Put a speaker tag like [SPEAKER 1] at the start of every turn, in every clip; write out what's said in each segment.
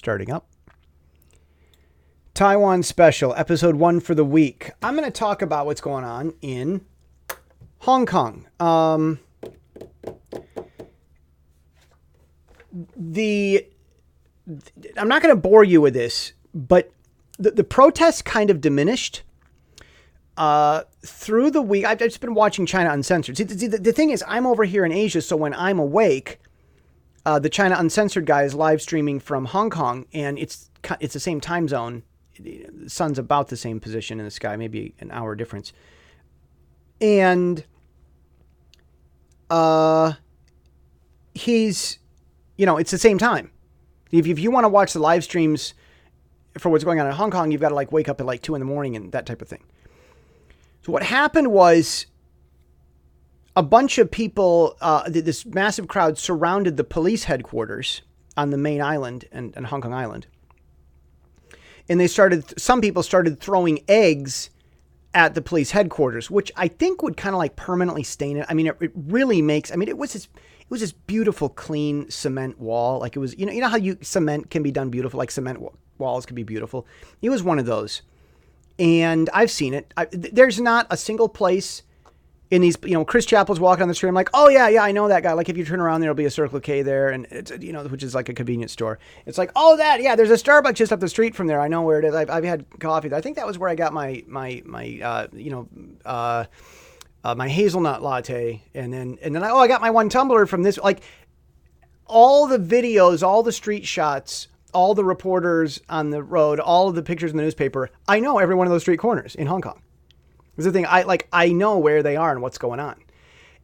[SPEAKER 1] Starting up. Taiwan Special, episode 1 for the week. I'm going to talk about what's going on in Hong Kong. I'm not going to bore you with this, but the protests kind of diminished through the week. I've just been watching China Uncensored. See, the thing is, I'm over here in Asia, so when I'm awake, the China Uncensored guy is live streaming from Hong Kong, and it's the same time zone. The sun's about the same position in the sky, maybe an hour difference. And he's, it's the same time. If you want to watch the live streams for what's going on in Hong Kong, you've got to wake up at 2 a.m. and that type of thing. So what happened was a bunch of people, this massive crowd surrounded the police headquarters on the main island and Hong Kong Island. And some people started throwing eggs at the police headquarters, which I think would kind of permanently stain it. I mean, it really makes, it was this beautiful, clean cement wall. It was, you know how cement can be done beautiful, like cement walls can be beautiful. It was one of those. And I've seen it. There's not a single place in these, Chris Chappell's walking on the street. I'm like, oh yeah, I know that guy. If you turn around, there'll be a Circle K there, and it's, which is like a convenience store. It's like, oh, there's a Starbucks just up the street from there. I know where it is. I've had coffee there. I think that was where I got my hazelnut latte, and then I got my one tumbler from this. All the videos, all the street shots, all the reporters on the road, all of the pictures in the newspaper. I know every one of those street corners in Hong Kong. This is the thing. I know where they are and what's going on.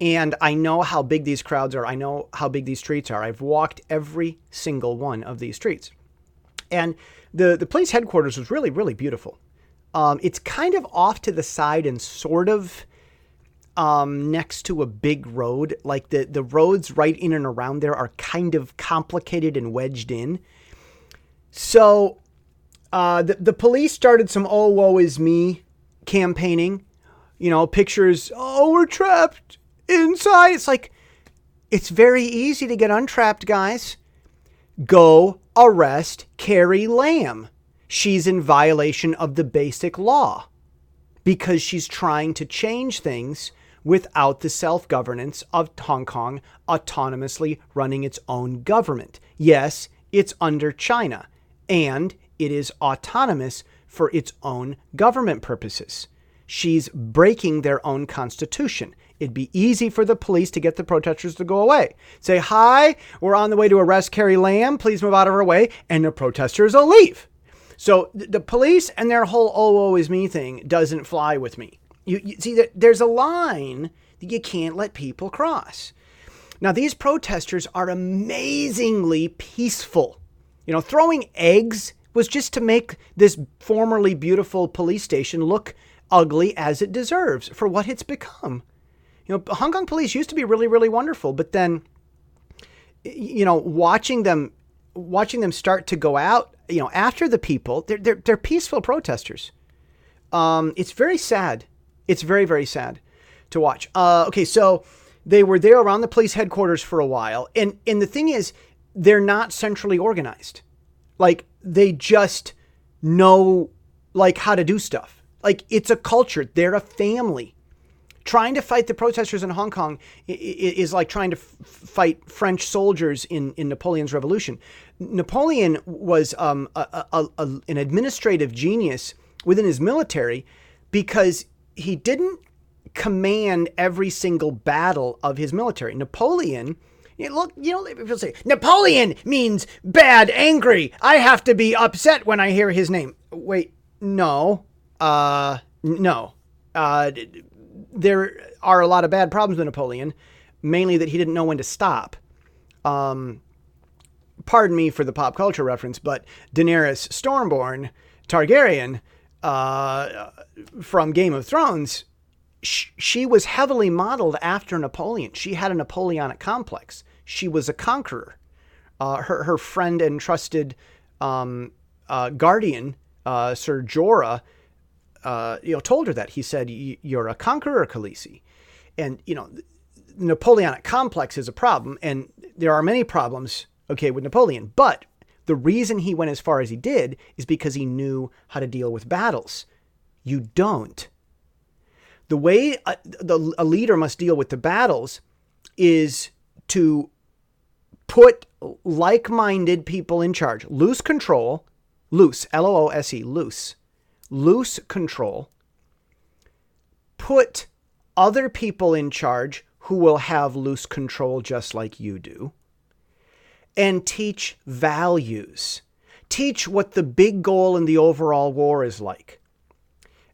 [SPEAKER 1] And I know how big these crowds are. I know how big these streets are. I've walked every single one of these streets. And the police headquarters was really, really beautiful. It's kind of off to the side and sort of next to a big road. The roads right in and around there are kind of complicated and wedged in. So the police started some "oh, woe is me" campaigning, pictures, oh, we're trapped inside. It's very easy to get untrapped, guys. Go arrest Carrie Lam. She's in violation of the basic law because she's trying to change things without the self-governance of Hong Kong autonomously running its own government. Yes, it's under China, and it is autonomous for its own government purposes. She's breaking their own constitution. It'd be easy for the police to get the protesters to go away. Say, hi, we're on the way to arrest Carrie Lam. Please move out of our way. And the protesters will leave. So the police and their whole "oh, woe is me" thing doesn't fly with me. You see that there's a line that you can't let people cross. Now, these protesters are amazingly peaceful. Throwing eggs was just to make this formerly beautiful police station look ugly as it deserves for what it's become. Hong Kong police used to be really, really wonderful, but then, watching them start to go out, after the people, they're peaceful protesters. It's very sad. It's very, very sad to watch. Okay, so they were there around the police headquarters for a while, and the thing is, they're not centrally organized. They just know, how to do stuff. It's a culture. They're a family. Trying to fight the protesters in Hong Kong is like trying to fight French soldiers in Napoleon's revolution. Napoleon was an administrative genius within his military because he didn't command every single battle of his military. Napoleon... people say, Napoleon means bad, angry. I have to be upset when I hear his name. Wait, no. No. There are a lot of bad problems with Napoleon, mainly that he didn't know when to stop. Pardon me for the pop culture reference, but Daenerys Stormborn Targaryen from Game of Thrones, she was heavily modeled after Napoleon. She had a Napoleonic complex. She was a conqueror. Her friend and trusted guardian, Sir Jorah, told her that. He said, "You're a conqueror, Khaleesi." And, Napoleonic complex is a problem, and there are many problems, with Napoleon. But The reason he went as far as he did is because he knew how to deal with battles. You don't. The way a leader must deal with the battles is to put like-minded people in charge. Loose control, loose, L-O-O-S-E, loose control. Put other people in charge who will have loose control just like you do. And teach values. Teach what the big goal in the overall war is like.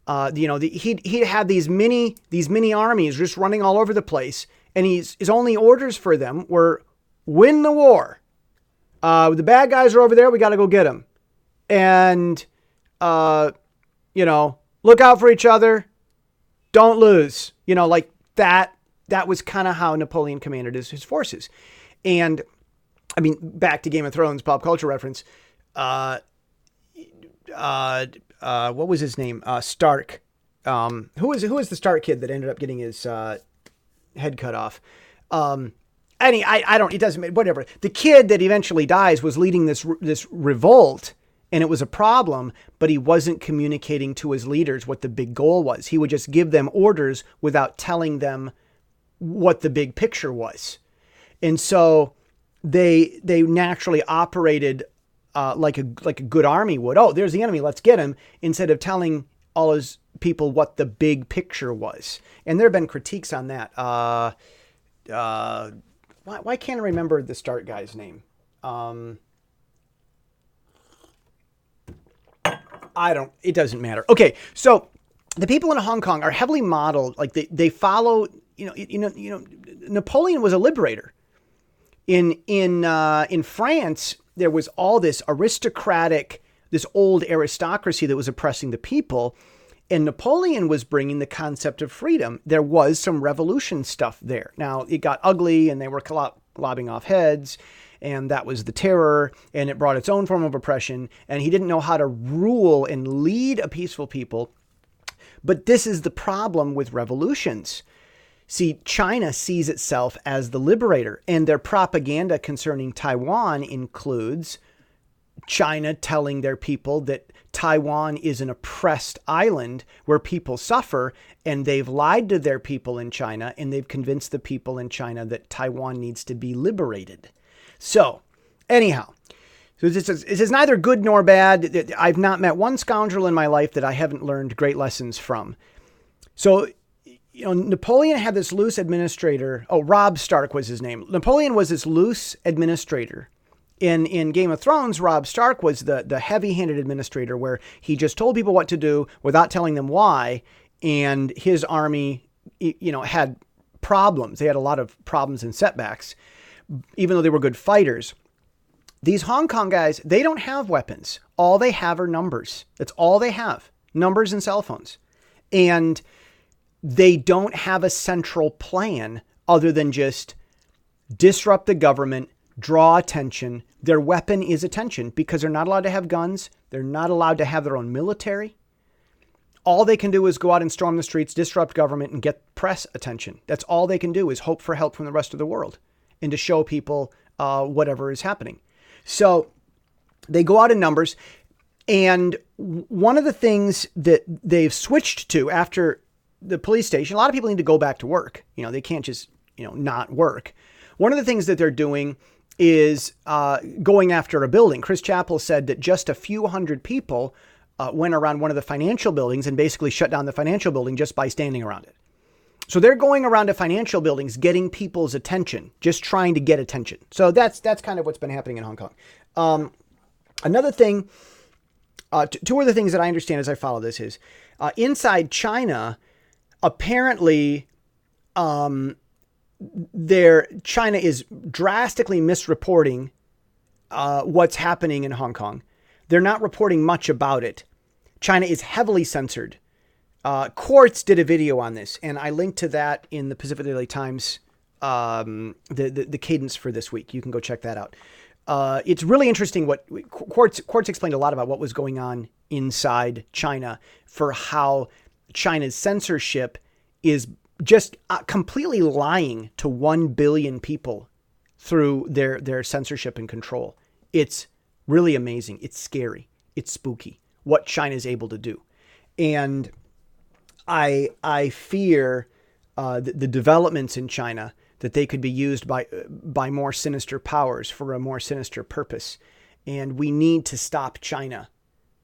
[SPEAKER 1] He had these mini armies just running all over the place, and his only orders for them were win the war. The bad guys are over there. We got to go get them, and look out for each other. Don't lose. Like that. That was kind of how Napoleon commanded his forces, and. I mean, back to Game of Thrones, pop culture reference. What was his name? Stark. Who is the Stark kid that ended up getting his head cut off? It doesn't matter, whatever. The kid that eventually dies was leading this revolt, and it was a problem, but he wasn't communicating to his leaders what the big goal was. He would just give them orders without telling them what the big picture was. And so they naturally operated like a good army would. Oh, there's the enemy. Let's get him. Instead of telling all his people what the big picture was. And there have been critiques on that. Why can't I remember the Stark guy's name? It doesn't matter. Okay. So the people in Hong Kong are heavily modeled. Like they follow, Napoleon was a liberator. In France, there was all this this old aristocracy that was oppressing the people, and Napoleon was bringing the concept of freedom. There was some revolution stuff there. Now, it got ugly, and they were lobbing off heads, and that was the terror, and it brought its own form of oppression, and he didn't know how to rule and lead a peaceful people. But this is the problem with revolutions. See, China sees itself as the liberator, and their propaganda concerning Taiwan includes China telling their people that Taiwan is an oppressed island where people suffer, and they've lied to their people in China, and they've convinced the people in China that Taiwan needs to be liberated. So, anyhow, this is neither good nor bad. I've not met one scoundrel in my life that I haven't learned great lessons from. So, Napoleon had this loose administrator. Oh, Robb Stark was his name. Napoleon was this loose administrator. In Game of Thrones, Robb Stark was the heavy-handed administrator where he just told people what to do without telling them why. And his army, had problems. They had a lot of problems and setbacks, even though they were good fighters. These Hong Kong guys, they don't have weapons. All they have are numbers. That's all they have. Numbers and cell phones. And they don't have a central plan other than just disrupt the government, draw attention. Their weapon is attention because they're not allowed to have guns. They're not allowed to have their own military. All they can do is go out and storm the streets, disrupt government, and get press attention. That's all they can do is hope for help from the rest of the world and to show people whatever is happening. So they go out in numbers. And one of the things that they've switched to after the police station, a lot of people need to go back to work. They can't just, not work. One of the things that they're doing is going after a building. Chris Chappell said that just a few hundred people went around one of the financial buildings and basically shut down the financial building just by standing around it. So they're going around to financial buildings, getting people's attention, just trying to get attention. So that's kind of what's been happening in Hong Kong. Another thing, two other things that I understand as I follow this is inside China, apparently, China is drastically misreporting what's happening in Hong Kong. They're not reporting much about it. China is heavily censored. Quartz did a video on this, and I linked to that in the Pacific Daily Times, the cadence for this week. You can go check that out. It's really interesting what Quartz explained a lot about what was going on inside China for how China's censorship is just completely lying to 1 billion people through their censorship and control. It's really amazing. It's scary. It's spooky what China is able to do. And I fear the developments in China, that they could be used by more sinister powers for a more sinister purpose. And we need to stop China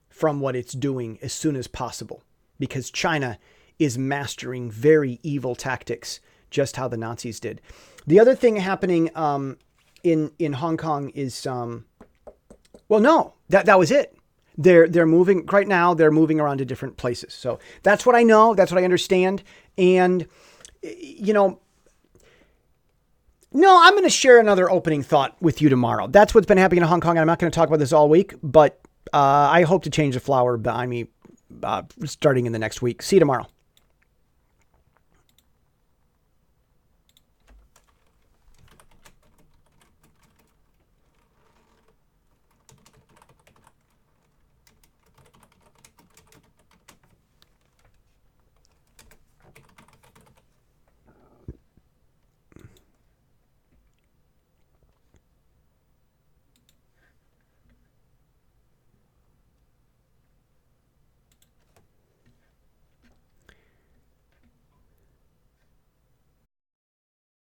[SPEAKER 1] from what it's doing as soon as possible, because China is mastering very evil tactics, just how the Nazis did. The other thing happening in Hong Kong is, well, no, that was it. They're moving right now. They're moving around to different places. So that's what I know. That's what I understand. And, you know, no, I'm going to share another opening thought with you tomorrow. That's what's been happening in Hong Kong. And I'm not going to talk about this all week, but I hope to change the flower behind me starting in the next week. See you tomorrow.